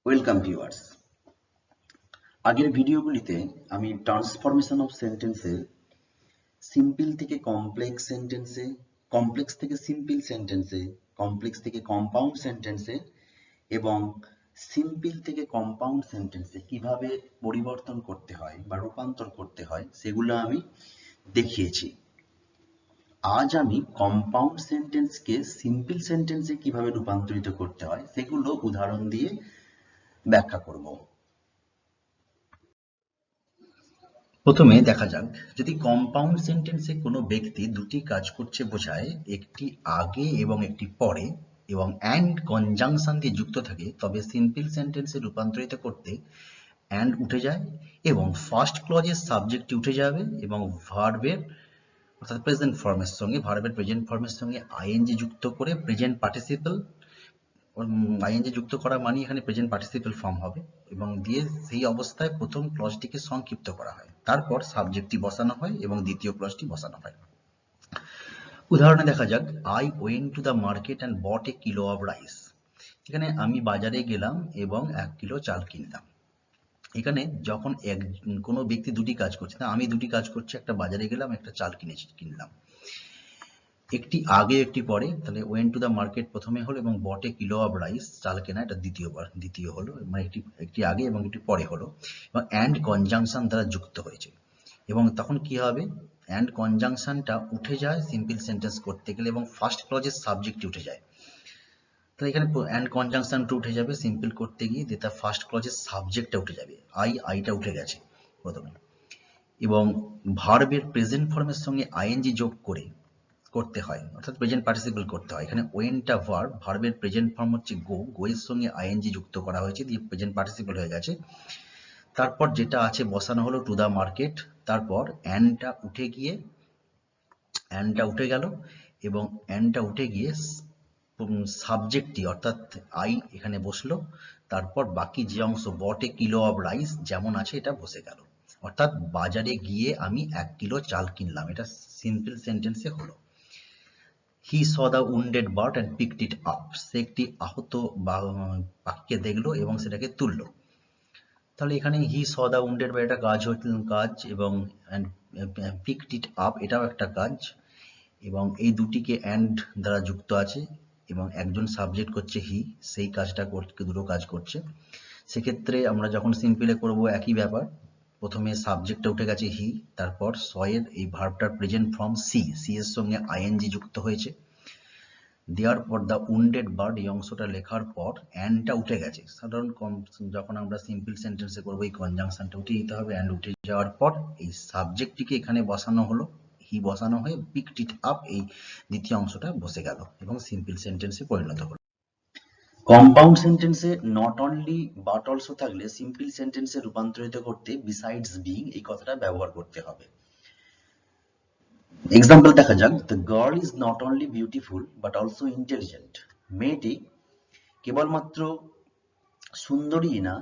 Welcome viewers. আগের ভিডিওগুলিতে আমি transformation of সেন্টেন্সে সিম্পল থেকে কমপ্লেক্স সেন্টেন্সে, কমপ্লেক্স থেকে সিম্পল সেন্টেন্সে, কমপ্লেক্স থেকে কম্পাউন্ড সেন্টেন্সে এবং সিম্পল থেকে কম্পাউন্ড সেন্টেন্সে কিভাবে পরিবর্তন করতে হয় বা রূপান্তর করতে হয় সেগুলো আমি দেখিয়েছি। আজ আমি কম্পাউন্ড সেন্টেন্সকে সিম্পল সেন্টেন্সে কিভাবে রূপান্তরিত করতে হয় সেগুলো উদাহরণ দিয়ে ব্যাখ্যা করব। প্রথমে দেখা যাক, যদি কম্পাউন্ড সেন্টেন্সে কোনো ব্যক্তি দুটি কাজ করছে বোঝায়, একটি আগে এবং একটি পরে এবং অ্যান্ড কনজাংশন দিয়ে যুক্ত থাকে, তবে সিম্পল সেন্টেন্সে রূপান্তরিত করতে অ্যান্ড উঠে যায় এবং ফার্স্ট ক্লজের সাবজেক্টটি উঠে যাবে এবং ভার্বের অর্থাৎ প্রেজেন্ট ফর্মের সঙ্গে ভার্বের প্রেজেন্ট ফর্মের সঙ্গে আইএনজি যুক্ত করে প্রেজেন্ট পার্টিসিপল আইএনজি যুক্ত করা মানে এখানে প্রেজেন্ট পার্টিসিপল ফর্ম হবে এবং দিয়ে সেই অবস্থায় প্রথম ক্লজটিকে সংক্ষিপ্ত করা হয়, তারপর সাবজেক্টটি বসানো হয় এবং দ্বিতীয় ক্লজটি বসানো হয়। উদাহরণে দেখা যাক, I went to the market and bought a kilo of rice. এখানে আমি বাজারে গেলাম এবং 1 কিলো চাল কিনলাম। এখানে যখন কোনো ব্যক্তি দুটি কাজ করছে, আমি দুটি কাজ করছি, একটা বাজারে গেলাম, একটা চাল কিনলাম। একটি আগে একটি পরে, তাহলে ওয়েন্ট টু দ্য মার্কেট প্রথমে হলো এবং বট এ কিলো অফ রাইস চাল কেনা এটা দ্বিতীয় হলো, মানে একটি আগে এবং একটি পরে হলো এবং অ্যান্ড কনজাংশন দ্বারা যুক্ত হয়েছে এবং তখন কি হবে, অ্যান্ড কনজাংশনটা উঠে যায় সিম্পল সেন্টেন্স করতে গেলে এবং ফার্স্ট ক্লজের সাবজেক্ট উঠে যায়। তাহলে এখানে অ্যান্ড কনজাংশনটা উঠে যাবে সিম্পল করতে গিয়ে, যেটা ফার্স্ট ক্লজের সাবজেক্টটা উঠে যাবে, আইটা উঠে গেছে প্রথমে, এবং ভার্বের প্রেজেন্ট ফর্মের সঙ্গে আইএনজি যোগ করতে হয়, অর্থাৎ প্রেজেন্ট পার্টিসিপল করতে হয়। এখানে ওয়েনটা ভার্ব, ভার্বের প্রেজেন্ট ফর্ম হচ্ছে গো এর সঙ্গে আইএনজি যুক্ত করা হয়েছে, দিয়ে প্রেজেন্ট পার্টিসিপল হয়ে গেছে। তারপর যেটা আছে বসানো হলো টু দ্য মার্কেট, তারপর অ্যান্ডটা উঠে গেল এবং অ্যান্ডটা উঠে গিয়ে সাবজেক্টটি অর্থাৎ আই এখানে বসলো, তারপর বাকি যে অংশ বট এ কিলো অফ রাইস যেমন আছে এটা বসে গেল, অর্থাৎ বাজারে গিয়ে আমি 1 কিলো চাল কিনলাম, এটা সিম্পল সেন্টেন্সে হলো। He saw the wounded bird and picked it up, সে একটি আহত পাখিকে দেখলো এবং সেটাকে তুললো। তাহলে এখানে he saw the wounded bird একটা কাজ এবং পিকড ইট আপ এটাও একটা কাজ এবং এই দুটিকে অ্যান্ড দ্বারা যুক্ত আছে এবং একজন সাবজেক্ট করছে হি, সেই কাজটা দুটো কাজ করছে। সেক্ষেত্রে আমরা যখন সিম্পলে করব একই ব্যাপার, প্রথমে সাবজেক্টটা উঠে গেছে হি, তারপর স এর এই ভার্বটার প্রেজেন্ট ফর্ম সি এর সঙ্গে আইএনজি যুক্ত হয়েছে, দেওয়ার পর দ্য উন্ডেড বার্ড এই অংশটা লেখার পর অ্যান্ডটা উঠে গেছে। সাধারণ যখন আমরা সিম্পল সেন্টেন্সে করবো এই কনজাংশনটা উঠে দিতে হবে, অ্যান্ড উঠে যাওয়ার পর এই সাবজেক্টটিকে এখানে বসানো হলো, হি বসানো হয়ে পিকড ইট আপ এই দ্বিতীয় অংশটা বসে গেল এবং সিম্পল সেন্টেন্সে পরিণত হলো। কম্পাউন্ড সেন্টেন্সে নট অনলি বাট অলসো থাকলে সিম্পল সেন্টেন্সে রূপান্তরিত করতে বিসাইডস বিং এই কথাটা ব্যবহার করতে হবে। এক্সাম্পল দেখা যাক, the girl is not only beautiful but also intelligent. মেয়েটি কেবলমাত্র সুন্দরী না,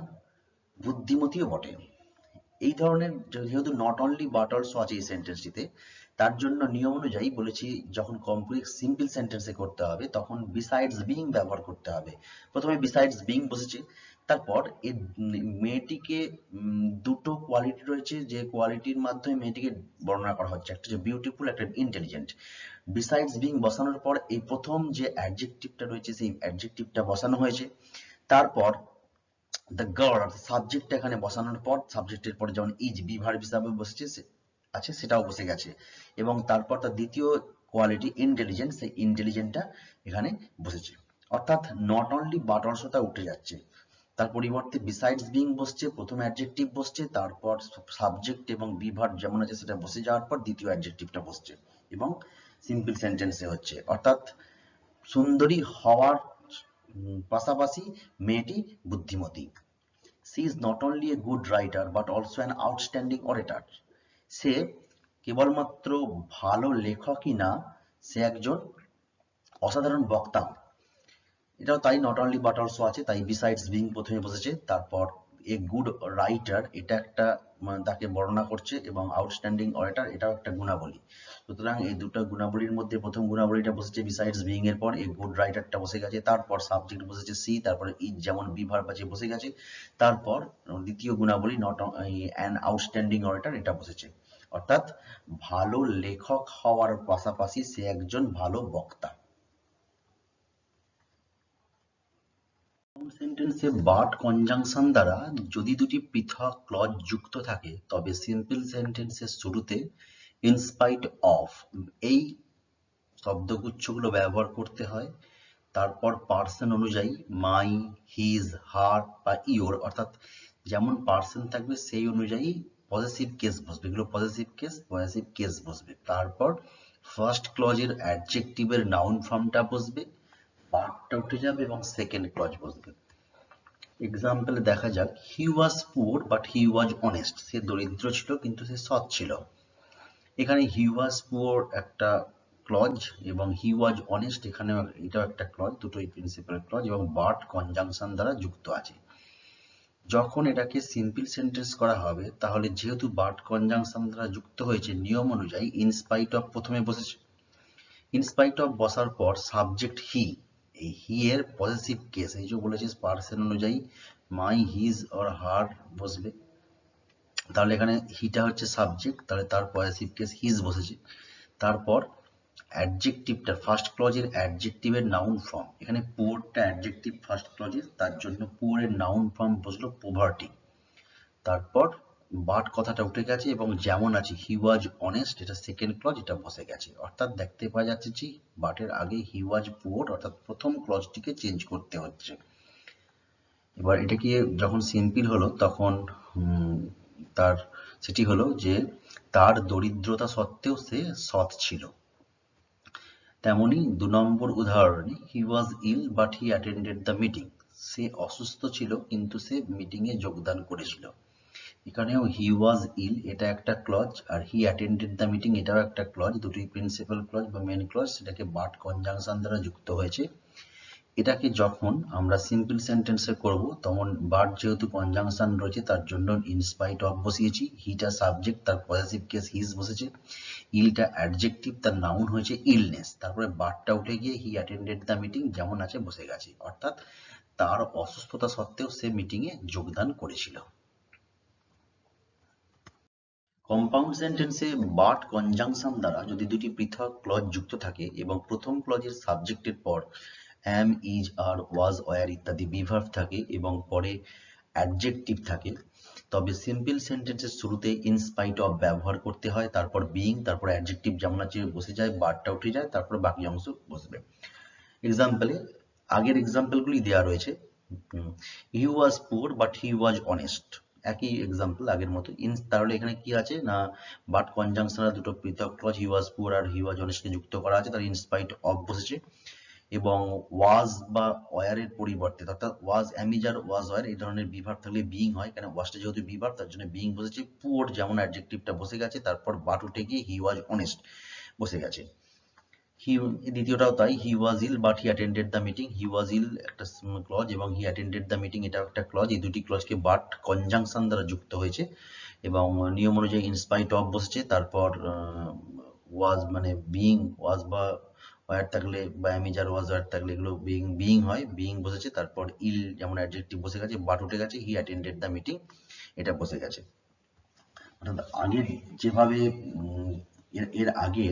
বুদ্ধিমতীও বটে। এই ধরনের যেহেতু নট অনলি বাট অলসো আছে এই সেন্টেন্সটিতে, তার জন্য নিয়ম অনুযায়ী বলেছি যখন কমপ্লেক্স সিম্পল সেন্টেন্সে করতে হবে তখন বিসাইডস বিং ব্যবহার করতে হবে। প্রথমে বিসাইডস বিং বসেছে, তারপর এই মেয়েটিকে দুটো কোয়ালিটি রয়েছে যে কোয়ালিটির মাধ্যমে মেয়েটিকে বর্ণনা করা হচ্ছে, একটা হচ্ছে বিউটিফুল, একটা ইন্টেলিজেন্ট। বিসাইডস বিং বসানোর পর এই প্রথম যে অ্যাডজেক্টিভটা রয়েছে সেই অ্যাডজেক্টিভটা বসানো হয়েছে, তারপর দ্য গার্ল সাবজেক্টটা এখানে বসানোর পর সাবজেক্টের পরে যেমন ইজ বি ভার্ব হিসাবে বসেছে আছে সেটাও বসে গেছে এবং তারপর তার দ্বিতীয় কোয়ালিটি ইন্টেলিজেন্ট, সেই ইন্টেলিজেন্টটা এখানে বসেছে, অর্থাৎ নট অনলি বাট অলসোটা উঠে যাচ্ছে। তার পরিবর্তে বিসাইডস বিং বসছে, প্রথম অ্যাডজেক্টিভ বসছে, তারপর সাবজেক্ট এবং বি ভার্ব যেমন আছে সেটা বসে যাওয়ার পর দ্বিতীয় অ্যাডজেক্টিভটা বসছে এবং সিম্পল সেন্টেন্সে হচ্ছে, অর্থাৎ সুন্দরী হওয়ার পাশাপাশি মেয়েটি বুদ্ধিমতী। She is not only a good writer but also an outstanding orator. সে কেবলমাত্র ভালো লেখকই না, সে একজন অসাধারণ বক্তা। এটাও তাই, নট অনলি বাট অলসো আছে, তাই বিসাইডস বিং প্রথমে বসেছে, তারপর এ গুড রাইটার এটা একটা তাকে বর্ণনা করছে, এবং আউটস্ট্যান্ডিং অরেটার এটাও একটা গুণাবলী। সুতরাং এই দুটো গুণাবলীর মধ্যে প্রথম গুণাবলীটা বসেছে বিসাইডস বিইং এর পর, এ গুড রাইটারটা বসে গেছে, তারপর সাবজেক্ট বসেছে সি, তারপরে ইজ যেমন বি ভার্ব আছে বসে গেছে, তারপর দ্বিতীয় গুণাবলী নট অ্যান আউটস্ট্যান্ডিং অরেটার এটা বসেছে। অর্থাৎ ভালো লেখক হওয়ার পাশাপাশি সে একজন ভালো বক্তা। সেন্টেন্সে বাট কনজাংশন দ্বারা যদি দুটি পৃথক ক্লজ যুক্ত থাকে তবে সিম্পল সেন্টেন্সের শুরুতে ইনস্পাইট অফ এই শব্দগুচ্ছগুলো ব্যবহার করতে হয়। তারপর পার্সন অনুযায়ী মাই, হিজ, হার বা ইওর, অর্থাৎ যেমন পার্সন থাকবে সেই অনুযায়ী পজেসিভ কেস বসবে, এগুলো পজেসিভ কেস বসবে। তারপর ফার্স্ট ক্লজের অ্যাডজেক্টিভের নাউন ফর্মটা বসবে, পার্টটা উঠে যাবে এবং সেকেন্ড ক্লজ বসবে। এক্সাম্পল দেখা যাক, he was poor but he was honest, সে দরিদ্র ছিল কিন্তু সে সৎ ছিল। এখানে হি ওয়াজ পুয়ার একটা ক্লজ এবং হি ওয়াজ অনেস্ট এখানে এটাও একটা ক্লজ, দুটোই প্রিন্সিপাল ক্লজ এবং বাট কনজাংশন দ্বারা যুক্ত আছে। যখন এটাকে সিম্পল সেন্টেন্স করা হবে তাহলে যেহেতু বাট কনজাংশন দ্বারা যুক্ত হয়েছে নিয়ম অনুযায়ী ইনস্পাইট অফ প্রথমে বসেছে, ইনস্পাইট অফ বসার পর সাবজেক্ট হি, এই হি এর পজিটিভ কেস, এই যে বলেছিস পার্সন অনুযায়ী মাই, হিজ অর হার বসবে, তাহলে এখানে হিটা হচ্ছে সাবজেক্ট, তাহলে তার পজিটিভ কেস হিজ বসেছে। তারপর অ্যাডজেক্টিভটা ফার্স্ট ক্লজের অ্যাডজেক্টিভের নাউন ফর্ম, এখানে পুয়ারটা অ্যাডজেক্টিভ ফার্স্ট ক্লজের, তার জন্য পুয়ারের নাউন ফর্ম বসলো পভার্টি। তারপর বাট কথাটা উঠে গেছে এবং যেমন আছে হি ওয়াজ অনেস্ট এটা সেকেন্ড ক্লজ, এটা বসে গেছে। অর্থাৎ দেখতে পাওয়া যাচ্ছে যে বাটের আগে হি ওয়াজ পুয়ার অর্থাৎ প্রথম ক্লজটিকে চেঞ্জ করতে হচ্ছে। এবার এটা কি যখন সিম্পল হলো তখন তার সেটি হলো যে তার দরিদ্রতা সত্ত্বেও সে সৎ ছিল। তেমনি 2 নম্বর উদাহরণে he was ill but he attended the meeting, সে অসুস্থ ছিল কিন্তু সে মিটিংয়ে যোগদান করেছিল। এখানেও হি ওয়াজ ইল এটা একটা ক্লজ আর হি অ্যাটেন্ডেড দ্য মিটিং এটাও একটা ক্লজ, দুটোই প্রিন্সিপাল ক্লজ বা মেন ক্লজ, সেটাকে বাট কনজাংশন দ্বারা যুক্ত হয়েছে। এটাকে যখন আমরা সিম্পল সেন্টেন্সে করব তখন বাট যেহেতু কনজাংশন রয়েছে তার জন্য ইনস্পাইট অফ বসিয়েছি, হিটা সাবজেক্ট তার পজিটিভ কেস হিজ বসেছে, ইলটা অ্যাডজেক্টিভ তার নাউন হয়েছে ইলনেস, তারপরে বাটটা উঠে গিয়ে হি অ্যাটেন্ডেড দ্য মিটিং যেমন আছে বসে গেছে। অর্থাৎ তার অসুস্থতা সত্ত্বেও সে মিটিংয়ে যোগদান করেছিল। কম্পাউন্ড সেন্টেন্সে বাট কনজাংশন দ্বারা যদি দুটি পৃথক ক্লজ যুক্ত থাকে এবং প্রথম ক্লজের সাবজেক্টের পর অ্যাম, ইজ, আর, ওয়াজ, ওয়্যার ইত্যাদি বিভার্ব থাকে এবং পরে অ্যাডজেক্টিভ থাকে তবে সিম্পল সেন্টেন্সের শুরুতে ইনস্পাইট অফ ব্যবহার করতে হয়, তারপর বিইং, তারপর অ্যাডজেক্টিভ যেমন আছে বসে যায়, বাটটা উঠে যায়, তারপর বাকি অংশ বসবে। এক্সাম্পলে আগের এক্সাম্পলগুলি দেওয়া রয়েছে, he was poor but he was honest, একই এক্সাম্পল আগের মতো। তাহলে এখানে কি আছে না বাট কনজাংশনের দুটো পৃথক ক্লজ হি ওয়াজ পুয়ার আর হি ওয়াজ অনেস্টকে যুক্ত করা আছে, তার ইনস্পাইট অফ বসেছে এবং ওয়াজ বা ওয়্যারের পরিবর্তে অর্থাৎ ওয়াজ অ্যামিজার ওয়াজ ওয়্যার এই ধরনের বিভার্ব থাকলে বিইং হয়, কারণ ওয়াজটা যেহেতু বিভার্ব তার জন্য বিইং বসেছে, পুয়ার যেমন অ্যাডজেক্টিভটা বসে গেছে, তারপর বাট উঠে গিয়ে হি ওয়াজ অনেস্ট বসে গেছে। দ্বিতীয়টাও তাই, he was ill but he attended the meeting, he was ill একটা ক্লজ এবং হি অ্যাটেন্ডেড দ্য মিটিং এটাও একটা ক্লজ, এই দুটি ক্লজকে বাট কনজাংশন দ্বারা যুক্ত হয়েছে এবং নিয়ম অনুযায়ী ইনস্পাইট অফ বসেছে, তারপর ওয়াজ মানে বিইং, ওয়াজ বা ওয়্যার থাকলে বা অ্যামিজার ওয়াজ ওয়্যার থাকলে এগুলো বিইং হয়, বিইং বসেছে, তারপর ইল যেমন অ্যাডজেক্টিভ বসে গেছে, বাট উঠে গেছে, হি অ্যাটেন্ডেড দ্য মিটিং এটা বসে গেছে। অর্থাৎ আগে যেভাবে এর আগে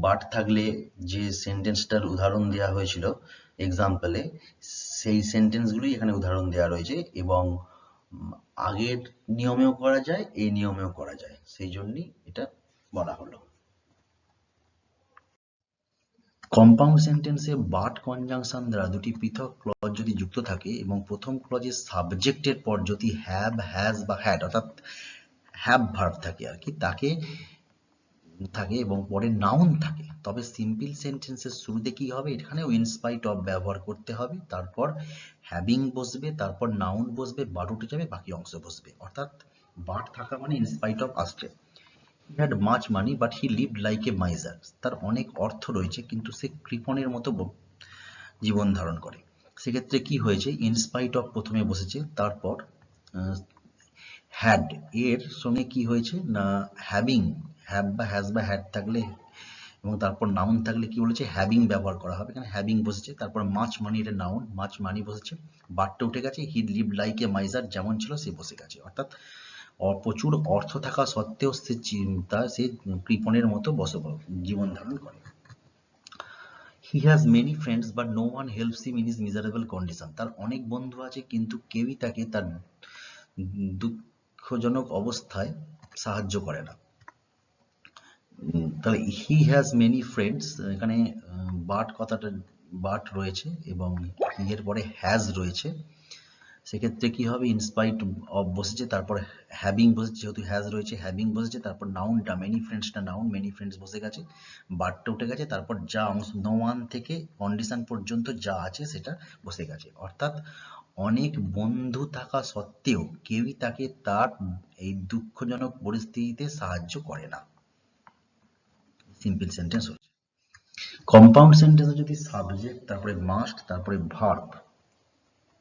বাট থাকলে যে সেন্টেন্সটার উদাহরণ দেওয়া হয়েছিল এক্সাম্পলে, সেই সেন্টেন্সগুলোই এখানে উদাহরণ দেওয়া রয়েছে এবং আগের নিয়মেও করা যায় এই নিয়মেও করা যায়, সেই জন্যই এটা বলা হলো। কম্পাউন্ড সেন্টেন্সে বাট কনজাংশন দ্বারা দুটি পৃথক ক্লজ যদি যুক্ত থাকে এবং প্রথম ক্লজের সাবজেক্টের পর যদি হ্যাভ, হ্যাজ বা হ্যাড অর্থাৎ হ্যাভ ভার্ব থাকে আর কি তাকে থাকে এবং পরে নাউন থাকে তবে সিম্পল সেন্টেন্সের শুরুতে কি হবে, এখানেও ইনস্পাইট অফ ব্যবহার করতে হবে, তারপর হ্যাভিং বসবে, তারপর নাউন বসবে, বাট উঠে যাবে, বাকি অংশ বসবে। অর্থাৎ বাট থাকা মানে ইনস্পাইট অফ আসছে। He had much money but he lived like a miser, তার অনেক অর্থ রয়েছে কিন্তু সে কৃপণের মতো জীবন ধারণ করে। সেক্ষেত্রে কি হয়েছে, ইনস্পাইট অফ প্রথমে বসেছে, তারপর হ্যাড এর সঙ্গে কি হয়েছে না হ্যাভিং, হ্যাভ বা হ্যাজ বা হ্যাড থাকলে এবং তারপর নাউন থাকলে কি বলেছে হ্যাভিং ব্যবহার করা হবে, এখানে হ্যাভিং বসেছে। তারপর মাচ মানি, এটা নাউন, মাচ মানি বসেছে, বারটা উঠে গেছে, he live like a miser, যেমন ছিল সে বসে গেছে। অর্থাৎ প্রচুর অর্থ থাকা সত্ত্বেও সে চিন্তা, সে কৃপণের মতো জীবন ধারণ করে। He has many friends but no one helps him in his miserable condition, তার অনেক বন্ধু আছে কিন্তু কেউই তাকে তার দুঃখজনক অবস্থায় সাহায্য করে না। তাহলে হি হ্যাজ মেনি ফ্রেন্ডস, এখানে বাট কথাটা বাট রয়েছে এবং হি এর পরে হ্যাজ রয়েছে, সেক্ষেত্রে কি হবে ইনস্পাইট অফ বসেছে, তারপর হ্যাভিং বসেছে, যেহেতু হ্যাজ রয়েছে হ্যাভিং বসেছে, তারপর নাউনটা মেনি ফ্রেন্ডসটা নাউন, মেনি ফ্রেন্ডস বসে গেছে, বাটটা উঠে গেছে, তারপর যা অংশ নো ওয়ান থেকে কন্ডিশন পর্যন্ত যা আছে সেটা বসে গেছে। অর্থাৎ অনেক বন্ধু থাকা সত্ত্বেও কেউই তাকে তার এই দুঃখজনক পরিস্থিতিতে সাহায্য করে না। সিম্পল সেন্টেন্স হচ্ছে। কম্পাউন্ড সেন্টেন্সে যদি সাবজেক্ট, তারপরে মাস্ট, তারপরে ভার্ব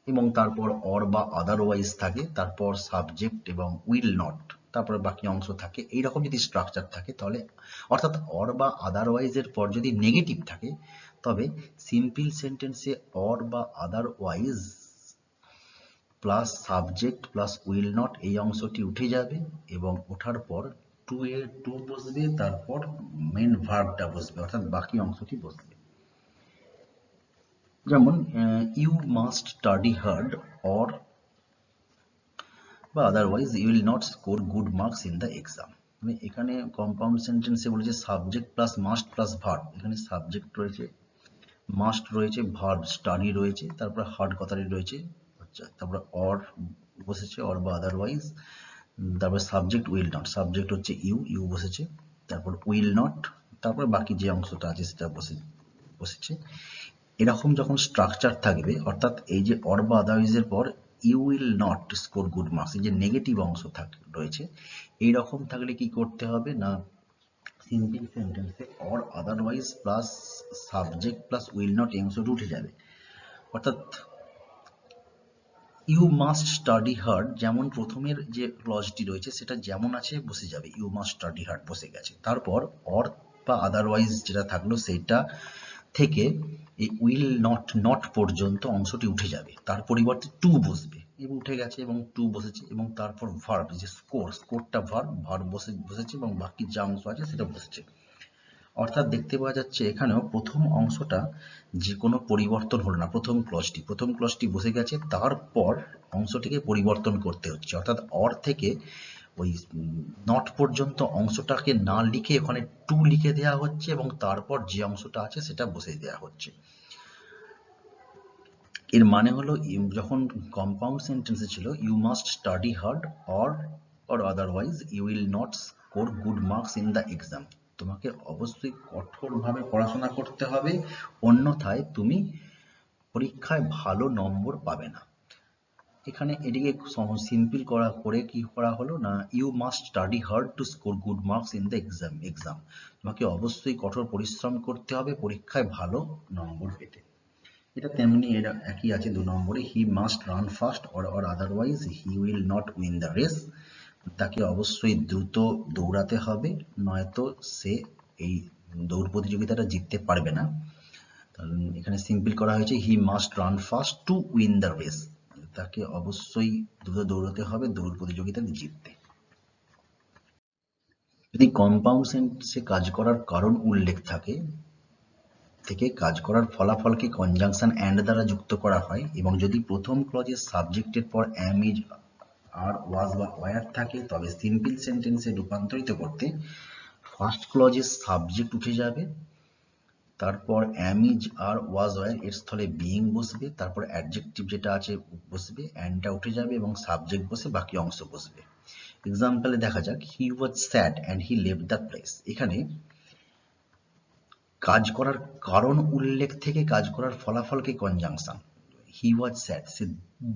এবং তারপর অর বা আদারওয়াইজ থাকে, তারপর সাবজেক্ট এবং উইল নট, তারপরে বাকি অংশ থাকে, এইরকম যদি স্ট্রাকচার থাকে তাহলে, অর্থাৎ অর বা আদারওয়াইজ এর পর যদি নেগেটিভ থাকে, তবে সিম্পল সেন্টেন্সে অর বা otherwise plus subject plus will not এই অংশটি উঠে যাবে এবং ওঠার পর টু বসবে, তারপর মেন ভার্বটা বসবে, অর্থাৎ বাকি অংশটি বসবে। যেমন you must study hard or বা otherwise you will not score good marks in the exam. মানে এখানে কম্পাউন্ড সেন্টেন্সে বলেছে subject plus must plus verb, এখানে সাবজেক্ট রয়েছে, মাস্ট রয়েছে, ভার্ব স্টাডি রয়েছে, তারপর হার্ড কথাটি রয়েছে, আচ্ছা, তারপর অর বসেছে, অর বা আদারওয়াইজ, তারপর সাবজেক্ট উইল নট, সাবজেক্ট হচ্ছে ইউ বসেছে, তারপর উইল নট, তারপর বাকি যে অংশটা আছে সেটা বসেছে। এরকম যখন স্ট্রাকচার থাকবে, অর্থাৎ এই যে অর বা আদারওয়াইজ এর পর you will not score good marks, এই যে নেগেটিভ অংশ রয়েছে, এইরকম থাকলে কি করতে হবে না সিম্পল সেন্টেন্সে or otherwise plus subject plus will not এই অংশটা উঠে যাবে। অর্থাৎ ইউ মাস্ট স্টাডি হার্ড, যেমন প্রথমের যে ক্লজটি রয়েছে সেটা যেমন আছে বসে যাবে, ইউ মাস্ট স্টাডি হার্ড বসে গেছে। তারপর অর বা আদারওয়াইজ যেটা থাকলো সেটা থেকে এই উইল নট পর্যন্ত অংশটি উঠে যাবে, তার পরিবর্তে টু বসবে এবং উঠে গেছে এবং টু বসেছে, এবং তারপর ভার্ব, যে স্কোরটা ভার্ব বসেছে এবং বাকি যা অংশ আছে সেটা বসেছে। অর্থাৎ দেখতে পাওয়া যাচ্ছে এখানেও প্রথম অংশটা যে কোনো পরিবর্তন হলো না, প্রথম ক্লজটি বসে গেছে, তারপর অংশটিকে পরিবর্তন করতে হচ্ছে, অর্থাৎ অর থেকে ওই নট পর্যন্ত অংশটাকে না লিখে ওখানে টু লিখে দেওয়া হচ্ছে এবং তারপর যে অংশটা আছে সেটা বসে দেওয়া হচ্ছে। এর মানে হলো যখন কম্পাউন্ড সেন্টেন্সে ছিল you must study hard or otherwise you will not score good marks in the exam, তোমাকে অবশ্যই কঠোরভাবে পড়াশোনা করতে হবে, অন্যথায় তুমি পরীক্ষায় ভালো নম্বর পাবে না। এখানে এটিকে সিম্পল করে কি করা হলো না you must study hard to score good marks in the exam, তোমাকে অবশ্যই কঠোর পরিশ্রম করতে হবে পরীক্ষায় ভালো নম্বর পেতে। এটা তেমনি এটা একই আছে 2 নম্বরে, he must run fast or otherwise he will not win the race, তাকে অবশ্যই দ্রুত দৌড়াতে হবে নয়তো সে এই দৌড় প্রতিযোগিতাটা জিততে পারবে না। এখানে সিম্পল করা হয়েছে he must run fast to win the race, তাকে অবশ্যই দ্রুত দৌড়াতে হবে দৌড় প্রতিযোগিতাতে জিততে। যদি কম্পাউন্ড সেন্টেন্সে কাজ করার কারণ উল্লেখ থাকে থেকে কাজ করার ফলাফলকে কনজাংশন অ্যান্ড দ্বারা যুক্ত করা হয় এবং যদি প্রথম ক্লজের সাবজেক্টের পর অ্যাম, ইজ, আর, ওয়াজ বা ওয়্যার থাকে, তবে সিম্পল সেন্টেন্সে রূপান্তরিত করতে ফার্স্ট ক্লজের সাবজেক্ট উঠে যাবে, তারপর অ্যাম, ইজ, আর, ওয়াজ, ওয়্যার এর স্থলে বিইং বসবে, তারপর অ্যাডজেক্টিভ যেটা আছে বসবে, অ্যান্ডটা উঠে যাবে এবং সাবজেক্ট বসে বাকি অংশ বসবে। এক্সাম্পলে দেখা যাক, he was sad and he left the place. এখানে কাজ করার কারণ উল্লেখ থেকে কাজ করার ফলাফলকে কনজাংশন, হি ওয়াজ স্যাড সে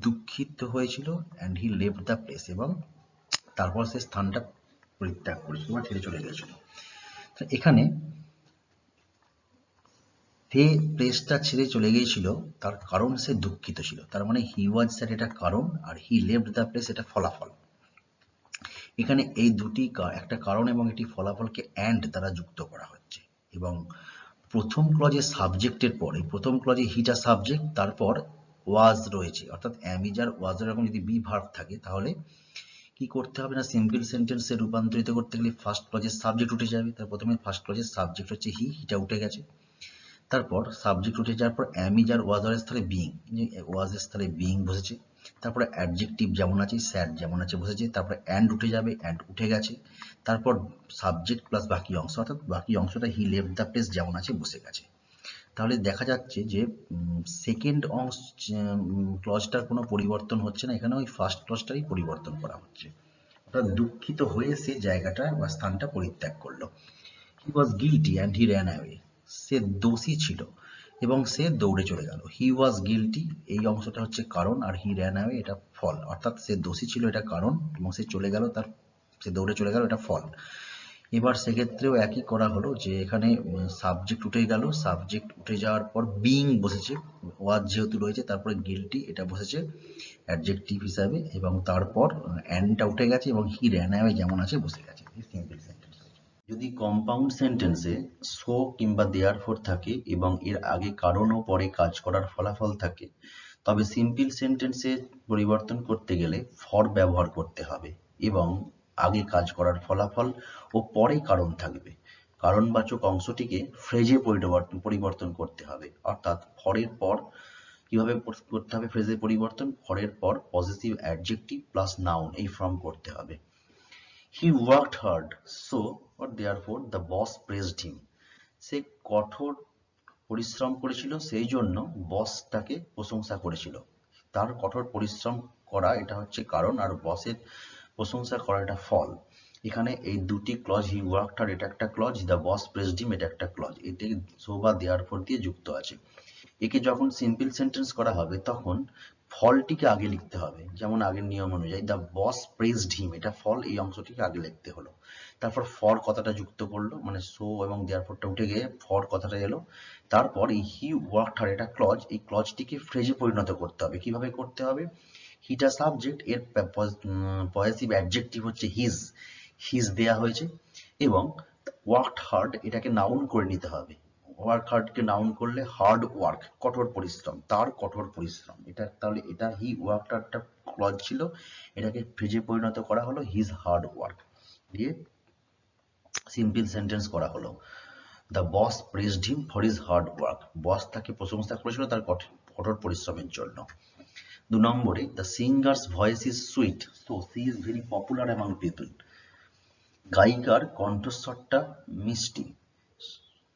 দুঃখিত হয়েছিল, and he left the place এবং তারপর সে স্থানটা পরিত্যাগ করেছিল বা ছেড়ে চলে গেছিল। এখানে সে প্লেসটা ছেড়ে চলে গিয়েছিল তার কারণ সে দুঃখিত ছিল, তার মানে হি ওয়াজ স্যাড এটা কারণ আর হি লেফট দ্য প্লেস এটা ফলাফল। এখানে এই দুটি একটা কারণ এবং একটি ফলাফলকে অ্যান্ড দ্বারা যুক্ত করা হচ্ছে এবং প্রথম ক্লজে সাবজেক্টের পরে প্রথম ক্লজে হিটা সাবজেক্ট, তারপর ওয়াজ রয়েছে, অর্থাৎ অ্যামিজার ওয়াজ এরকম যদি বি ভার্ব থাকে তাহলে কি করতে হবে না, সিম্পল সেন্টেন্সে রূপান্তরিত করতে গেলে ফার্স্ট ক্লজের সাবজেক্ট উঠে যাবে। তার প্রথমে ফার্স্ট ক্লজের সাবজেক্ট হচ্ছে হি, হিটা উঠে গেছে। তারপর সাবজেক্ট উঠে যাওয়ার পর অ্যামিজার ওয়াজের স্থলে বিইং, ওয়াজের স্থলে বিইং বসেছে। তারপরে অ্যাডজেক্টিভ যেমন আছে স্যাড যেমন আছে বসেছে। তারপরে অ্যান্ড উঠে যাবে, অ্যান্ড উঠে গেছে। তারপর সাবজেক্ট প্লাস বাকি অংশ, অর্থাৎ বাকি অংশটা হি লেফট দ্য প্লেস যেমন আছে বসে গেছে। তাহলে দেখা যাচ্ছে যে সেকেন্ড অংশ ক্লজটার কোনো পরিবর্তন হচ্ছে না, এখানে ওই ফার্স্ট ক্লজটারই পরিবর্তন করা হচ্ছে। অর্থাৎ দুঃখিত হয়ে সে জায়গাটা বা স্থানটা পরিত্যাগ করলো। He was guilty and he ran away, সে দোষী ছিল এবং সে দৌড়ে চলে গেল। হি ওয়াজ গিলটি এই অংশটা হচ্ছে কারণ আর হি র্যান অ্যাওয়ে এটা ফল, অর্থাৎ সে দোষী ছিল এটা কারণ এবং সে চলে গেল, সে দৌড়ে চলে গেল এটা ফল। এবার সেক্ষেত্রেও একই করা হলো যে এখানে সাবজেক্ট উঠে গেল, সাবজেক্ট উঠে যাওয়ার পর বিইং বসেছে, ওয়াজ যেহেতু রয়েছে তারপরে গিলটি এটা বসেছে অ্যাডজেক্টিভ হিসাবে এবং তারপর অ্যান্ডটা উঠে গেছে এবং হি র্যান অ্যাওয়ে যেমন আছে বসে গেছে। Simple sentence. যদি কম্পাউন্ড সেন্টেন্সে সো কিংবা দেয়ারফর থাকে এবং এর আগে কারণ ও পরে কাজ করার ফলাফল থাকে, তবে সিম্পল সেন্টেন্সে পরিবর্তন করতে গেলে ফর ব্যবহার করতে হবে এবং আগে কাজ করার ফলাফল ও পরে কারণ থাকবে। কারণবাচক অংশটিকে ফ্রেজে পরিবর্তন করতে হবে, অর্থাৎ ফরের পর কিভাবে করতে হবে ফ্রেজে পরিবর্তন, ফরের পর পজিটিভ অ্যাডজেক্টিভ প্লাস নাউন এই ফর্ম করতে হবে। He worked hard, so or therefore the boss praised him. সে কঠোর পরিশ্রম করেছিল সেই জন্য বস তাকে প্রশংসা করেছিল। তার কঠোর পরিশ্রম করা এটা হচ্ছে কারণ আর বসের প্রশংসা করা এটা ফল। এখানে এই দুটি ক্লজ, হি ওয়ার্কড হার্ড এটা একটা ক্লজ, দ্য বস প্রেজড হিম এটা একটা ক্লজ, এটি সো বা দেয়ারফর দিয়ে যুক্ত আছে। একে যখন সিম্পল সেন্টেন্স করা হবে তখন ফলটিকে আগে লিখতে হবে, যেমন আগের নিয়ম অনুযায়ী দ্য বস প্রেজড হিম এটা ফল, এই অংশটিকে আগে লিখতে হলো। তারপর ফর কথাটা যুক্ত করলো, মানে সো এবং দেয়ারফরটা উঠে গিয়ে ফর কথাটা এলো। তারপর এই হি ওয়ার্কড হার্ড এটা ক্লজ, এই ক্লজটিকে ফ্রেজে পরিণত করতে হবে। কিভাবে করতে হবে, হিটা সাবজেক্ট এর পজেসিভ অ্যাডজেক্টিভ হচ্ছে হিজ, হিজ দেয়া হয়েছে এবং ওয়ার্কড হার্ড এটাকে নাউন করে নিতে হবে। ওয়ার্ক হার্ডকে নাউন করলে হার্ড ওয়ার্ক কঠোর পরিশ্রম, তার কঠোর পরিশ্রম এটা, তাহলে এটা হি ওয়ার্কড হার্ডটা ক্লজ ছিল, এটাকে ফ্রেজে পরিণত করা হলো হিজ হার্ড ওয়ার্ক দিয়ে সিম্পল সেন্টেন্স করা হলো। The boss praised him for his hard work, boss তাকে প্রশংসা করেছিল তার কঠোর পরিশ্রমের জন্য। 2 নম্বরে the singer's voice is sweet so she is very popular among people, গায়িকার কণ্ঠস্বরটা মিষ্টি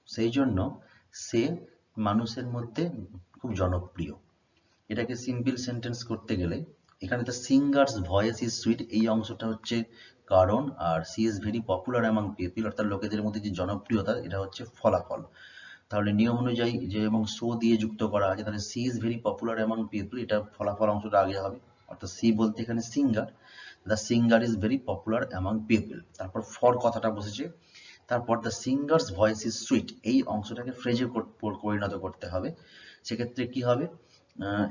সেই জন্য সে মানুষের মধ্যে খুব জনপ্রিয়। এটাকে সিম্পল সেন্টেন্স করতে গেলে এখানে the singer's voice is sweet এই অংশটা হচ্ছে কারণ আর she is very popular among people অর্থাৎ লোকেদের মধ্যে যে জনপ্রিয়তা এটা হচ্ছে ফলাফল। তাহলে নিয়ম অনুযায়ী যে এবং সো দিয়ে যুক্ত করা আছে, তাহলে she is very popular among people এটা ফলাফল অংশটা আগে হবে, অর্থাৎ সি বলতে এখানে singer, the singer is very popular among people, তারপর ফর কথাটা বসেছে, তারপর the singer's voice is sweet এই অংশটাকে ফ্রেজে পরিণত করতে হবে। সেক্ষেত্রে কি হবে,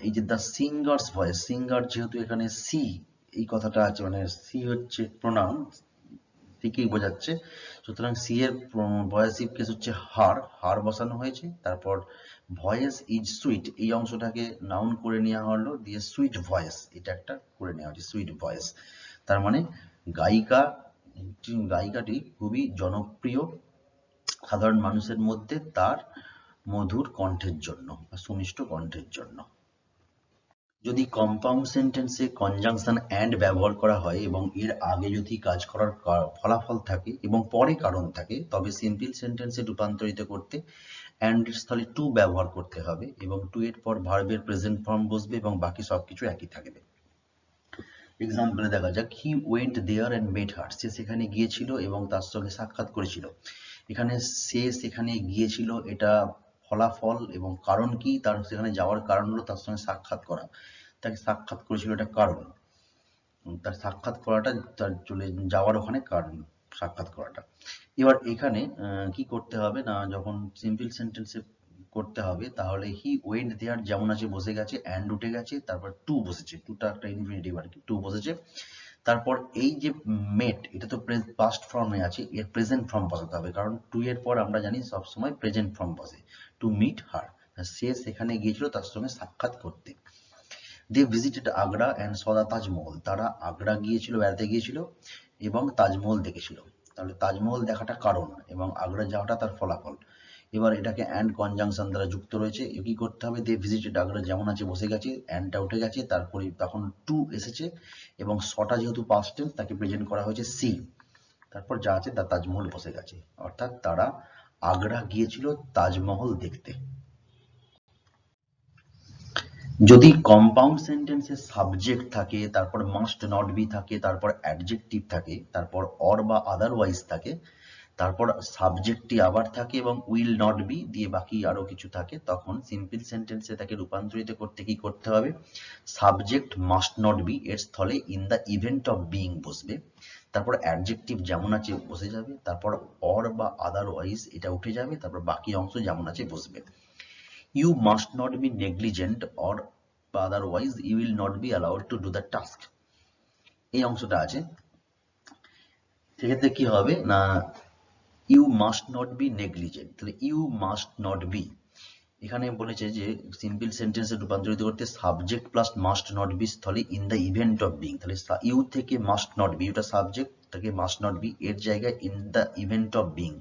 এই যে দ্য সিঙ্গার্স ভয়েস, সিঙ্গার যেহেতু এখানে সি এই কথাটা আছে, মানে সি হচ্ছে প্রোনাউন, সিকেই বোঝাচ্ছে, সুতরাং সি এর ভয়েসিভ কেস হচ্ছে হার, হার বসানো হয়েছে, তারপর ভয়েস ইজ সুইট এই অংশটাকে নাউন করে নেওয়া হলো দিয়ে সুইট ভয়েস এটা একটা করে নেওয়া হচ্ছে সুইট ভয়েস। তার মানে গায়িকাটি খুবই জনপ্রিয় সাধারণ মানুষের মধ্যে তার মধুর কণ্ঠের জন্য বা সুমিষ্ট কণ্ঠের জন্য। যদি কম্পাউন্ড সেন্টেন্সে কনজাংশন অ্যান্ড ব্যবহার করা হয় এবং এর আগে যদি কাজ করার ফলাফল থাকে এবং পরে কারণ থাকে, তবে সিম্পল সেন্টেন্সে রূপান্তরিত করতে অ্যান্ড এর স্থলে টু ব্যবহার করতে হবে এবং টু এর পর ভার্বের প্রেজেন্ট ফর্ম বসবে এবং বাকি সবকিছু একই থাকবে। এক্সাম্পলে দেখা যাক, হি ওয়েন্ট দেয়ার অ্যান্ড মেট হার, সে সেখানে গিয়েছিল এবং তার সঙ্গে সাক্ষাৎ করেছিল। এখানে সে সেখানে গিয়েছিল এটা ফলাফল এবং কারণ কি, তার সেখানে যাওয়ার কারণ হলো তার সঙ্গে সাক্ষাৎ করা, তাকে সাক্ষাৎ করেছিল এটা কারণ, তার সাক্ষাৎ করাটা তার চলে যাওয়ার ওখানে কারণ সাক্ষাৎ করাটা। এবার এখানে কি করতে হবে না, যখন সিম্পল সেন্টেন্সে করতে হবে, তাহলে হি ওয়েন্ট দেয়ার যেমন আছে বসে গেছে, অ্যান্ড উঠে গেছে, তারপর টু বসেছে, টুটা একটা ইনফিনিটিভ আর কি, টু বসেছে। তারপর এই যে মেট, এটা তো পাস্ট ফর্মে আছে, এর প্রেজেন্ট ফর্ম বসাতে হবে, কারণ টু এর পর আমরা জানি সবসময় প্রেজেন্ট ফর্ম বসে। টু মিট হার, সে সেখানে গিয়েছিল তার সঙ্গে সাক্ষাৎ করতে। They visited Agra and saw the Taj, Mahal Agra গিয়েছিল, বেড়াতে গিয়েছিল এবং তাজমহল দেখেছিল। তাহলে তাজমহল দেখাটা কারণ এবং আগ্রা যাওয়াটা তার ফলাফল। এবার এটাকে অ্যান্ড কনজাংশন দ্বারা যুক্ত রয়েছে। কি করতে হবে, দে ভিজিটেড আগ্রা যেমন আছে বসে গেছে, অ্যান্ডটা উঠে গেছে, তারপরে তখন টু এসেছে এবং সটা যেহেতু পাস্ট টেন্স তাকে প্রেজেন্ট করা হয়েছে সি, তারপর যা আছে তার তাজমহল বসে গেছে, অর্থাৎ তারা আগ্রা গিয়েছিল তাজমহল দেখতে। যদি কম্পাউন্ড সেন্টেন্সে সাবজেক্ট থাকে, তারপর মাস্ট নট বি থাকে, তারপর অ্যাডজেক্টিভ থাকে, তারপর অর বা আদারওয়াইজ থাকে, তারপর সাবজেক্টটি আবার থাকে এবং উইল নট বি দিয়ে বাকি আরো কিছু থাকে, তখন সিম্পল সেন্টেন্সে তাকে রূপান্তরিত করতে কি করতে হবে, সাবজেক্ট মাস্ট নট বি এর স্থলে in the event of being বসবে, তারপর অ্যাডজেক্টিভ যেমন আছে বসে যাবে, তারপর অর বা আদারওয়াইজ এটা উঠে যাবে, তারপর বাকি অংশ যেমন আছে বসবে। You must not be negligent or otherwise you will not be allowed to do the task, এই অংশটা আছে। সেক্ষেত্রে কি হবে না, you must not be negligent, তাহলে you must not be, এখানে বলেছে যে সিম্পল সেন্টেন্সে রূপান্তরিত করতে subject plus must not be স্থলে in the event of being, তাহলে ইউ থেকে মাস্ট নট বি, ওটা সাবজেক্ট থেকে মাস্ট নট বি এর জায়গায় in the event of being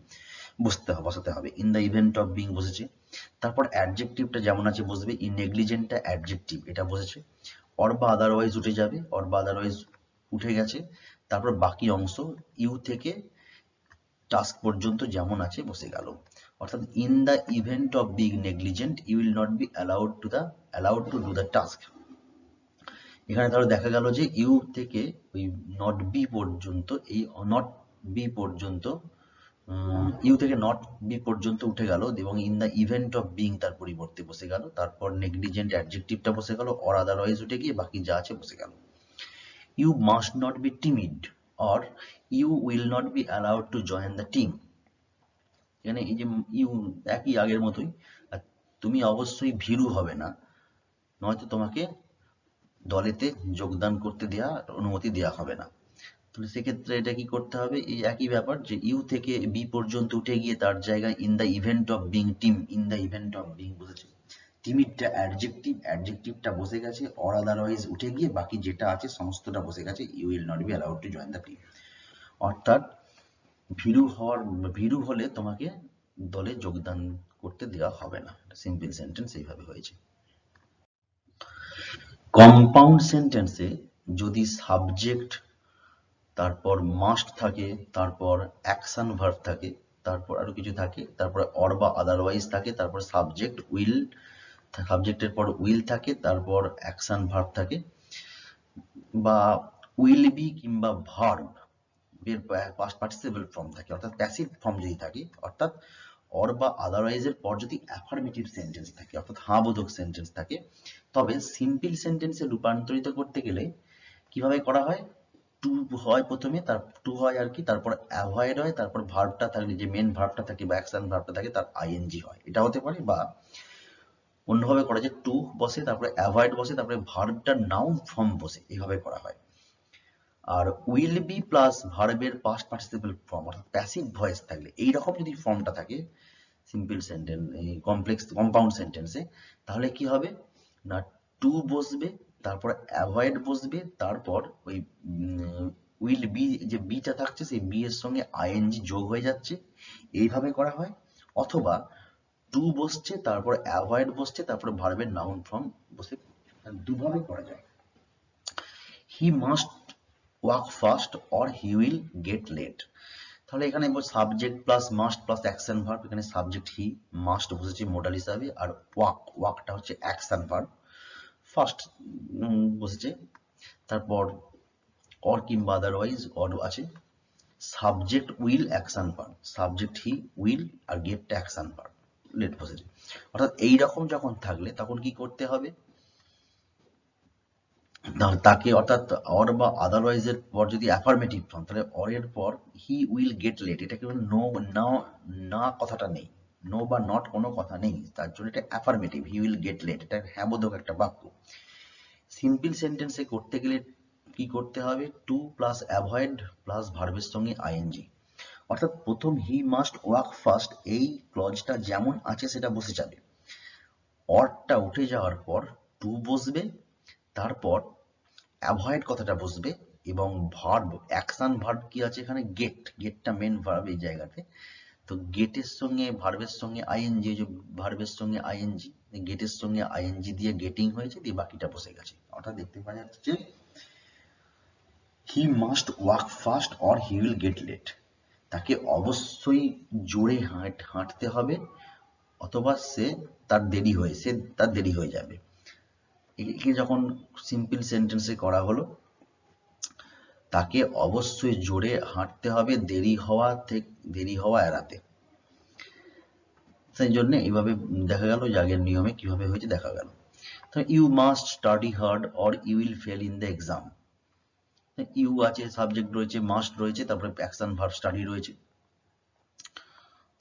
বসাতে হবে, in the event of being বসেছে। তারপর অ্যাডজেক্টিভটা যেমন আছে বসবে, ইন নেগলিজেন্টটা অ্যাডজেক্টিভ এটা বসেছে, অর বা আদারওয়াইজ উঠে যাবে, অর বা আদারওয়াইজ উঠে গেছে, তারপর বাকি অংশ ইউ থেকে টাস্ক পর্যন্ত যেমন আছে বসে গেল, অর্থাৎ in the event of being negligent you will not be allowed to do the task. এখানে তাহলে দেখা গেল যে ইউ থেকে ওই নট বি পর্যন্ত, এই নট বি পর্যন্ত ইউ থেকে নট বি পর্যন্ত উঠে গেল এবং in the event of being তার পরিবর্তে বসে গেল, তারপর নেগলিজেন্ট অ্যাডজেক্টিভটা বসে গেল, অর আদারওয়াইজ উঠে গিয়ে বাকি যা আছে বসে গেল। You must not be timid or you will not be allowed to join the team, এখানে এই যে ইউ একই আগের মতোই, তুমি অবশ্যই ভীরু হবে না, নয়তো তোমাকে দলেতে যোগদান করতে অনুমতি দেওয়া হবে না। তাহলে সেক্ষেত্রে এটা কি করতে হবে, এই একই ব্যাপার যে ইউ থেকে বি পর্যন্ত উঠে গিয়ে তার জায়গায় in the event of being team, in the event of being বসেছে, টিমিডটা অ্যাডজেক্টিভটা বসে গেছে, অর আদারওয়াইজ উঠে গিয়ে বাকি যেটা আছে সমস্তটা বসে গেছে, you will not be allowed to join the team, অর্থাৎ ভীরু হলে তোমাকে দলে যোগদান করতে দেওয়া হবে না। সিম্পল সেন্টেন্স এইভাবে হয়েছে। কম্পাউন্ড সেন্টেন্সে যদি সাবজেক্ট, তারপর মাস্ট থাকে, তারপর অ্যাকশন ভার্ব থাকে, তারপর আরো কিছু থাকে, তারপর অর বা আদারওয়াইজ থাকে, তারপর সাবজেক্টের পর উইল থাকে, তারপর অ্যাকশন ভার্ব থাকে, বা উইল বি কিংবা ভার্ব এর পাস্ট পার্টিসিপল ফর্ম থাকে, অর্থাৎ প্যাসিভ ফর্ম যদি থাকে, অর্থাৎ অর বা আদারওয়াইজ এর পর যদি অ্যাফার্মেটিভ সেন্টেন্স থাকে, অর্থাৎ হ্যাঁ বোধক সেন্টেন্স থাকে, তবে সিম্পল সেন্টেন্সে রূপান্তরিত করতে গেলে কিভাবে করা হয়, টু হয় প্রথমে, তার টু হয় আর কি, তারপর অ্যাভয়েড হয়, তারপর ভার্বটা থাকলে যে মেন ভার্বটা থাকে বা অ্যাকশন ভার্বটা থাকে তার আইএনজি হয়, এটা হতে পারে, বা অন্যভাবে করা যায় টু বসে তারপরে অ্যাভয়েড বসে তারপরে ভার্বটার নাউন ফর্ম বসে, এইভাবে করা হয়। আর উইল বি প্লাস ভার্বের পাস্ট পার্টিসিপল ফর্ম অর্থাৎ প্যাসিভ ভয়েস থাকলে, এইরকম যদি ফর্মটা থাকে সিম্পল সেন্টেন্স কম্পাউন্ড সেন্টেন্সে, তাহলে কি হবে না, টু বসবে, তারপর অ্যাভয়েড বসবে, তারপর ওই উইল বি যে বিটা থাকছে সেই বি এর সঙ্গে আইএনজি যোগ হয়ে যাচ্ছে, এইভাবে করা হয়। অথবা টু বসছে, তারপর অ্যাভয়েড বসছে, তারপর ভার্বের নাউন ফর্ম বসে, দুভাবে করা যায়। He must walk fast or he will get late, তাহলে এখানে subject plus must plus action verb, এখানে সাবজেক্ট হি, মাস্ট বসেছে মোডাল হিসাবে, আর ওয়াকটা হচ্ছে অ্যাকশন ভার্ব, ফার্স্ট বসেছে, তারপর অর কিংবা আদারওয়াইজ অর আছে, subject will action verb, subject he will আর গেটটা অ্যাকশন ভার্ব, লেট বসেছে, অর্থাৎ এইরকম যখন থাকলে তখন কি করতে হবে, তাকে অর্থাৎ অর বা আদারওয়াইজ এর পর যদি অ্যাফার্মেটিভ ফর্ম, তাহলে অর এর পর হি উইল গেট লেট, এটা কিন্তু নো না কথাটা নেই, নো বা নট কোনো কথা নেই, তার জন্য এটা affirmative, he will get late, এটা হ্যাঁ বোধক একটা বাক্য। সিম্পল সেন্টেন্সে করতে গেলে কি করতে হবে, টু প্লাস অ্যাভয়েড প্লাস ভার্বের সঙ্গে আইএনজি। অর্থাৎ প্রথম হি মাস্ট ওয়াক ফার্স্ট এই ক্লজটা যেমন আছে সেটা বসে যাবে, অরটা উঠে যাওয়ার পর টু বসবে, তারপর অ্যাভয়েড কথাটা বসবে, এবং ভার্ব অ্যাকশন ভার্ব কি আছে এখানে, গেট, গেটটা মেন ভার্ব এই জায়গাতে। তো গেটের সঙ্গে ভার্বের সঙ্গে আইএনজি, যে ভার্বের সঙ্গে আইএনজি, গেটের সঙ্গে আইএনজি দিয়ে গেটিং হয়েছে, দিয়ে বাকিটা বসে গেছে। অর্থাৎ দেখতে পাওয়া যাচ্ছে যে he must walk fast or he will get late, তাকে অবশ্যই জোরে হাঁটতে হবে অথবা তার দেরি হয়ে যাবে। একে যখন সিম্পল সেন্টেন্সে করা হলো, তাকে অবশ্যই জোরে হাঁটতে হবে দেরি হওয়া এড়াতে। সেই জন্য এইভাবে দেখা গেল যে আগের নিয়মে কিভাবে হয়েছে দেখা গেল। তো you must study hard or you will fail in the exam. You আছে, সাবজেক্ট রয়েছে, মাস্ট রয়েছে, তারপরে অ্যাকশন ভার্ব স্টাডি রয়েছে,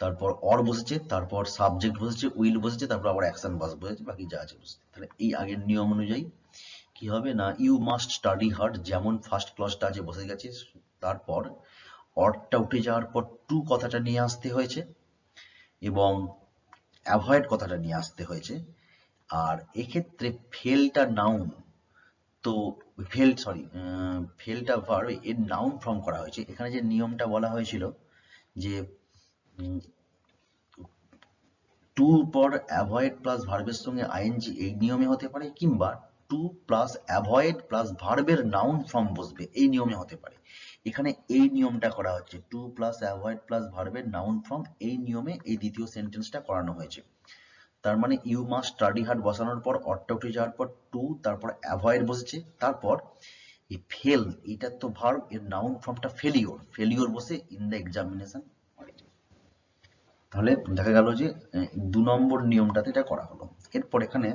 তারপর অর বসেছে, তারপর সাবজেক্ট বসেছে, উইল বসেছে, তারপর আবার অ্যাকশন ভার্ব বসেছে, বাকি যা আছে বসেছে। তাহলে এই আগের নিয়ম অনুযায়ী কি হবে না, ইউ মাস্ট স্টাডি হার্ড যেমন ফার্স্ট ক্লজটা আছে বসে গেছে, তারপর অরটা উঠে যাওয়ার পর টু কথাটা নিয়ে আসতে হয়েছে এবং অ্যাভয়েড কথাটা নিয়ে আসতে হয়েছে। আর এক্ষেত্রে ফেলটা নাউন, তো ফেলটা ভার্ব, এর নাউন ফর্ম করা হয়েছে। এখানে যে নিয়মটা বলা হয়েছিল যে টু পর অ্যাভয়েড প্লাস ভার্বের সঙ্গে আইএনজি, এই নিয়মে হতে পারে, কিংবা টু প্লাস অ্যাভয়েড প্লাস ভার্বের নাউন ফর্ম বসবে, এই নিয়মে হতে পারে। এখানে এই নিয়মটা করা হচ্ছে, টু প্লাস অ্যাভয়েড প্লাস ভার্বের নাউন ফর্ম, এই নিয়মে এই দ্বিতীয় সেন্টেন্সটা করানো হয়েছে। তার মানে ইউ মাস্ট স্টাডি হার্ড বসানোর পর অরটা উঠে যাওয়ার পর টু, তারপর অ্যাভয়েড বসেছে, তারপর এই ফেল, এটা তো ভার্ব, এর নাউন ফর্মটা ফেলিওর বসে ইন দ্য এক্সামিনেশন। তাহলে দেখা গেল যে 2 নম্বর নিয়মটাতে এটা করা হলো। এরপর এখানে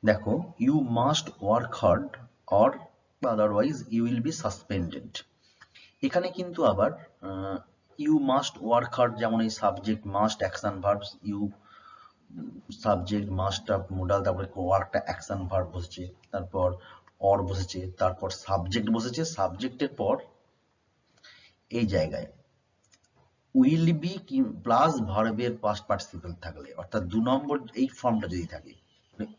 দেখো, you must work hard or otherwise you will be suspended. এখানে কিন্তু আবার ইউ মাস্ট ওয়ার্ক হার্ড, যেমন এই subject must action verbs, you subject মাস্টটা মোডাল, তারপরে ওয়ার্কটা অ্যাকশন ভার্ব বসেছে, তারপর অর বসেছে, তারপর সাবজেক্ট বসেছে, সাবজেক্টের পর এই জায়গায় উইল বি প্লাস ভার্বের পাস্ট পার্টিসিপল থাকলে, অর্থাৎ 2 নম্বর এই ফর্মটা যদি থাকে,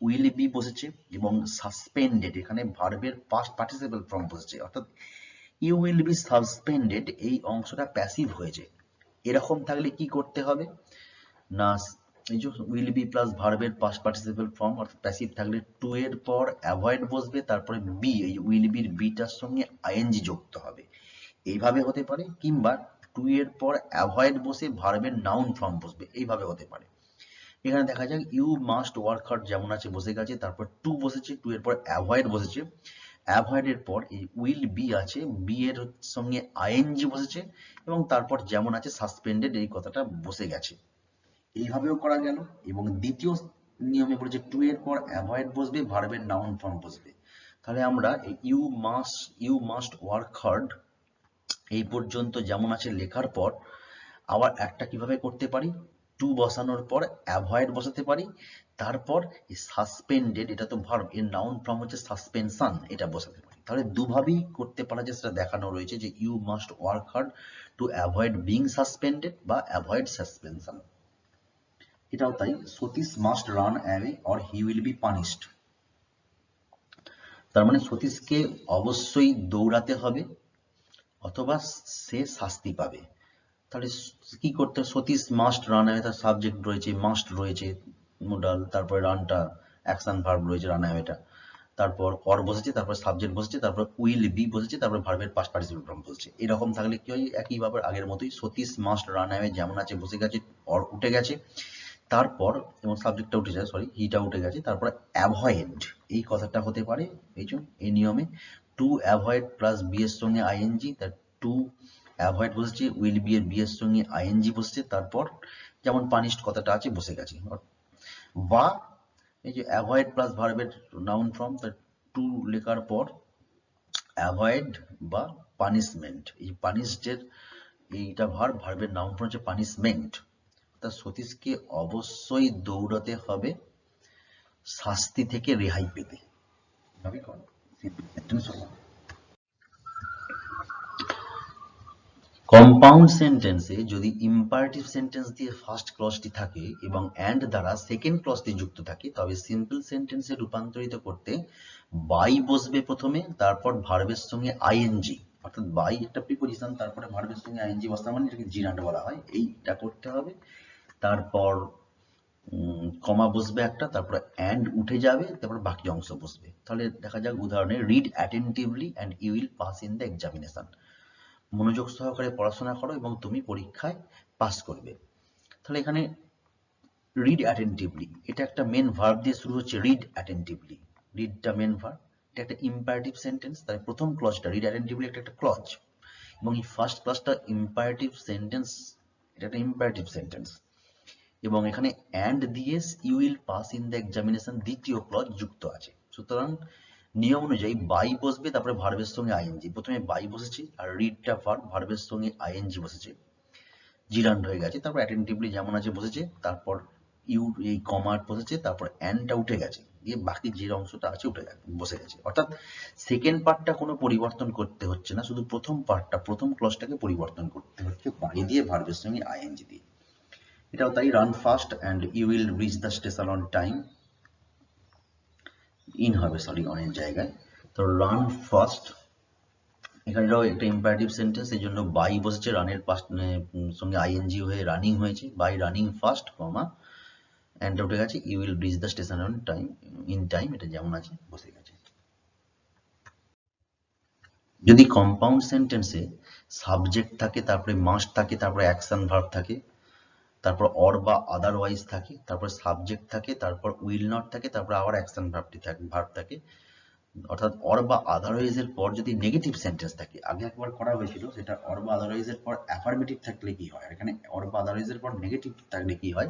উইল বি বসেছে এবং সাসপেন্ডেড, এখানে ভার্বের পাস্ট পার্টিসিপল ফর্ম বসেছে, অর্থাৎ ইউ উইল বি সাসপেন্ডেড, এই অংশটা প্যাসিভ হয়েছে। এরকম থাকলে কি করতে হবে না, এই যে উইল বি প্লাস ভার্বের পাস্ট পার্টিসিপল ফর্ম অর্থাৎ প্যাসিভ থাকলে টু এর পর অ্যাভয়েড বসবে, তারপরে বি, এই উইল বির বিটার সঙ্গে আইএনজি যুক্ত হবে, এইভাবে হতে পারে। কিংবা টু এর পর অ্যাভয়েড বসে ভার্বের নাউন ফর্ম বসবে, এইভাবে হতে পারে। এখানে দেখা যাক ইউ মাস্ট ওয়ার্ক হার্ড যেমন আছে বসে গেছে, তারপর টু বসেছে, টু এর পর অ্যাভয়েড বসেছে, অ্যাভয়েড এর পর এই উইল বি আছে, বি এর সঙ্গে আইএনজি বসেছে, এবং তারপর যেমন আছে সাসপেন্ডেড, এই কথাটা বসে গেছে। এইভাবেও করা গেল। এবং দ্বিতীয় নিয়মে বলেছে টু এর পর অ্যাভয়েড বসবে, ভার্বের নাউন ফর্ম বসবে। তাহলে আমরা ইউ মাস্ট ওয়ার্ক হার্ড এই পর্যন্ত যেমন আছে লেখার পর আবার একটা কিভাবে করতে পারি, টু বসানোর পর অ্যাভয়েড বসাতে পারি, তারপর সাসপেন্ডেড, এটা তো ভার্ব, এর নাউন ফর্ম হচ্ছে সাসপেনশন, এটা বসাতে পারি। তাহলে দুভাবেই করতে পারা যায়, সেটা দেখানো রয়েছে যে you must work hard to avoid being suspended বা অ্যাভয়েড সাসপেনশন। এটাও তাই, Satish must run away or he will be punished. তার মানে সতীশকে অবশ্যই দৌড়াতে হবে অথবা সে শাস্তি পাবে। তাহলে কি করতে হবে, সতীশ মাস্ট রান অ্যাওয়ে, তার সাবজেক্ট রয়েছে, মাস্ট রয়েছে মোডাল, তারপরে রানটা অ্যাকশন ভার্ব রয়েছে, রান অ্যাওয়েটা, তারপর অর বসেছে, তারপর সাবজেক্ট বসেছে, তারপর উইল বি বসেছে, তারপর ভার্বের পাস্ট পার্টিসিপল ফর্ম বসেছে। এরকম থাকলে কি হয়, একইভাবে আগের মতোই সতীশ মাস্ট রান অ্যাওয়ে যেমন আছে বসে গেছে, অর উঠে গেছে, তারপর এবং সাবজেক্টটা উঠে যায়, হিটা উঠে গেছে, তারপরে অ্যাভয়েড এই কথাটা হতে পারে এই নিয়মে টু অ্যাভয়েড প্লাস বি এর সঙ্গে আইএনজি, তার টু অ্যাভয়েড বসেছে, উইল বি এর বি এর সঙ্গে আইএনজি বসছে, তারপর যেমন পানিশড কথাটা আছে বসে গেছে। বা এই যে অ্যাভয়েড প্লাস ভার্বের নাউন ফর্ম, তার টু লেখার পর অ্যাভয়েড বা পানিশমেন্ট, এই পানিশডের এইটা ভার্বের নাউন ফর্ম হচ্ছে পানিশমেন্ট, তা সতীশকে অবশ্যই দৌড়াতে হবে শাস্তি থেকে রেহাই পেতে। কম্পাউন্ড সেন্টেন্সে যদি ইম্পারেটিভ সেন্টেন্স দিয়ে ফার্স্ট ক্লজটি থাকে এবং অ্যান্ড দ্বারা সেকেন্ড ক্লজটি যুক্ত থাকে, তবে সিম্পল সেন্টেন্সে রূপান্তরিত করতে বাই বসবে প্রথমে, তারপর ভার্বের সঙ্গে আইএনজি, অর্থাৎ বাই একটা প্রিপোজিশন, তারপরে ভার্বের সঙ্গে আইএনজি বসা, মানে এটাকে জিরান্ড বলা হয়, এইটা করতে হবে। তারপর কমা বসবে একটা, তারপর অ্যান্ড উঠে যাবে, তারপর বাকি অংশ বসবে। তাহলে দেখা যাক উদাহরণে, read attentively and you will pass in the examination. মনোযোগ সহকারে পড়াশোনা করো এবং তুমি পরীক্ষায় পাস করবে। তাহলে এখানে রিড অ্যাটেন্টিভলি, এটা একটা মেন ভার্ব দিয়ে শুরু হচ্ছে, রিড অ্যাটেন্টিভলি, রিডটা মেন ভার্ব, এটা একটা ইম্পারেটিভ সেন্টেন্স, তাই প্রথম ক্লজটা রিড অ্যাটেন্টিভলি একটা ক্লজ, এবং এই ফার্স্ট ক্লজটা ইম্পারেটিভ সেন্টেন্স, এটা একটা ইম্পারেটিভ সেন্টেন্স, এবং এখানে অ্যান্ড দিয়ে you will pass in the examination দ্বিতীয় ক্লজ যুক্ত আছে। সুতরাং নিয়ম অনুযায়ী বাই বসবে, তারপরে ভার্বের সঙ্গে আইএনজি, প্রথমে বাই বসেছে আর রিডটা ভার্ব, ভার্বের সঙ্গে আইএনজি বসেছে, জিরান্ড হয়ে গেছে, তারপর অ্যাটেন্টিভলি যেমন আছে বসেছে, তারপর ইউ এই কমার বসেছে, তারপর অ্যান্ডটা উঠে গেছে, দিয়ে বাকি যে অংশটা আছে উঠে গেছে, বসে গেছে। অর্থাৎ সেকেন্ড পার্টটা কোনো পরিবর্তন করতে হচ্ছে না, শুধু প্রথম পার্টটা, প্রথম ক্লজটাকে পরিবর্তন করতে হচ্ছে বাই দিয়ে, ভার্বের সঙ্গে আইএনজি দিয়ে। এটাও তাই, run fast and you will reach the station on time, in হবে, সরি, অনেক জায়গায়। তো রান ফাস্ট, এখানেও একটা ইম্পারেটিভ সেন্টেন্স, এই জন্য বাই বসেছে, রানের সঙ্গে আইএনজি হয়ে রানিং হয়েছে, বাই রানিং ফাস্ট, কমা অ্যান্ডটা উঠে গেছে, you will reach the station on time, in time, এটা যেমন আছে বসে গেছে। যদি কম্পাউন্ড সেন্টেন্সে সাবজেক্ট থাকে, তারপরে মাস্ট থাকে, তারপরে অ্যাকশন ভার্ব থাকে, তারপর অর বা আদারওয়াইজ থাকে, তারপর সাবজেক্ট থাকে, তারপর উইল নট থাকে, তারপর আবার অ্যাকশন ভার্ব থাকে, অর্থাৎ অর বা আদারওয়াইজ এর পর যদি নেগেটিভ সেন্টেন্স থাকে, আগে একবার করা হয়েছিল সেটা, অর বা আদারওয়াইজ এর পর অ্যাফার্মেটিভ থাকলে কি হয়, এখানে অর বা আদারওয়াইজ এর পর নেগেটিভ থাকলে কি হয়।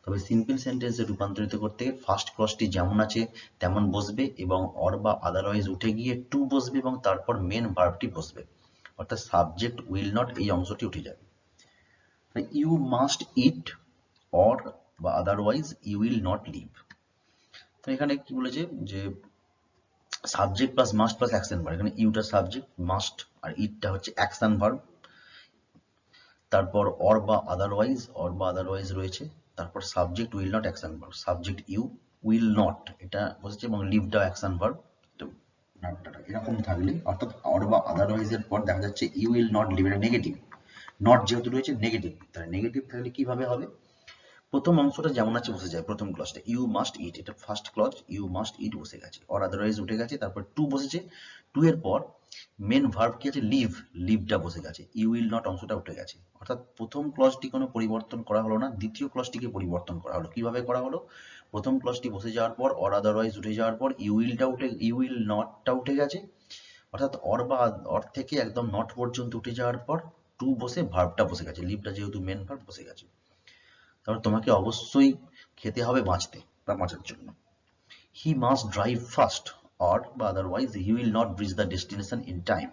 তবে সিম্পল সেন্টেন্সে রূপান্তরিত করতে ফার্স্ট ক্লজটি যেমন আছে তেমন বসবে, এবং অর বা আদারওয়াইজ উঠে গিয়ে টু বসবে, এবং তারপর মেন ভার্বটি বসবে, অর্থাৎ সাবজেক্ট উইল নট এই অংশটি উঠে যাবে। ইউ মাস্ট ইট অর বা otherwise you will not live. তো এখানে কি বলেছে যে subject plus must plus action verb, এখানে ইউটা সাবজেক্ট, মাস্ট আর ইটটা হচ্ছে অ্যাকশন ভার্ব, তারপর অর বা আদারওয়াইজ রয়েছে, তারপর subject will not action verb, subject you, will not এটা বসেছে, এবং লিভটা অ্যাকশন ভার্ব। এরকম থাকলে, অর্থাৎ অর বা আদারওয়াইজ এর পর দেখা যাচ্ছে ইউ উইল নট লিভ, এটা নেগেটিভ, নট যেহেতু রয়েছে নেগেটিভ, তাহলে নেগেটিভ থাকলে কিভাবে হবে, প্রথম অংশটা যেমন আছে বসে যায়, প্রথম ক্লজটা ইউ মাস্ট ইট, এটা ফার্স্ট ক্লজ, ইউ মাস্ট ইট বসে গেছে, অর আদারওয়াইজ উঠে গেছে, তারপর টু বসেছে, টু এর পর মেন ভার্ব কি আছে, লিভ, লিভটা বসে গেছে, ইউ উইল নট অংশটা উঠে গেছে। অর্থাৎ প্রথম ক্লজটি কোনো পরিবর্তন করা হলো না, দ্বিতীয় ক্লজটিকে পরিবর্তন করা হলো। কিভাবে করা হলো, প্রথম ক্লজটি বসে যাওয়ার পর অর আদারওয়াইজ উঠে যাওয়ার পর ইউ উইল নটটা উঠে গেছে, অর্থাৎ অর বা অর থেকে একদম নট পর্যন্ত উঠে যাওয়ার পর টু বসে ভার্বটা বসে গেছে, লিভটা যেহেতু মেন ভার্ব বসে গেছে। তাহলে তোমাকে অবশ্যই খেতে হবে বাঁচতে বা বাঁচার জন্য। He must drive fast or বা otherwise he will not reach the destination in time.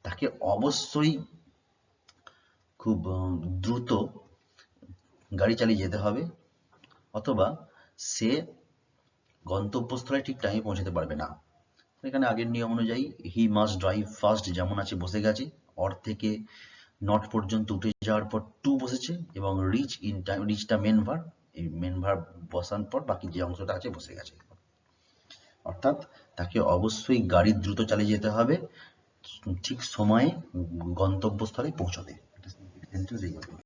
তাকে অবশ্যই খুব দ্রুত গাড়ি চালিয়ে যেতে হবে, অথবা সে গন্তব্যস্থলে ঠিক টাইমে পৌঁছাতে পারবে না। এখানে আগের নিয়ম অনুযায়ী হি মাস্ট ড্রাইভ ফাস্ট যেমন আছে বসে গেছে, অর থেকে নট পর্যন্ত উঠে যাওয়ার পর টু বসেছে, এবং রিচ ইন টাইম, রিচটা মেন ভার্ব, এই মেন ভার্ব বসার পর বাকি যে অংশটা আছে বসে গেছে। অর্থাৎ তাকে অবশ্যই গাড়ি দ্রুত চালিয়ে যেতে হবে ঠিক সময়ে গন্তব্যস্থলে পৌঁছতে।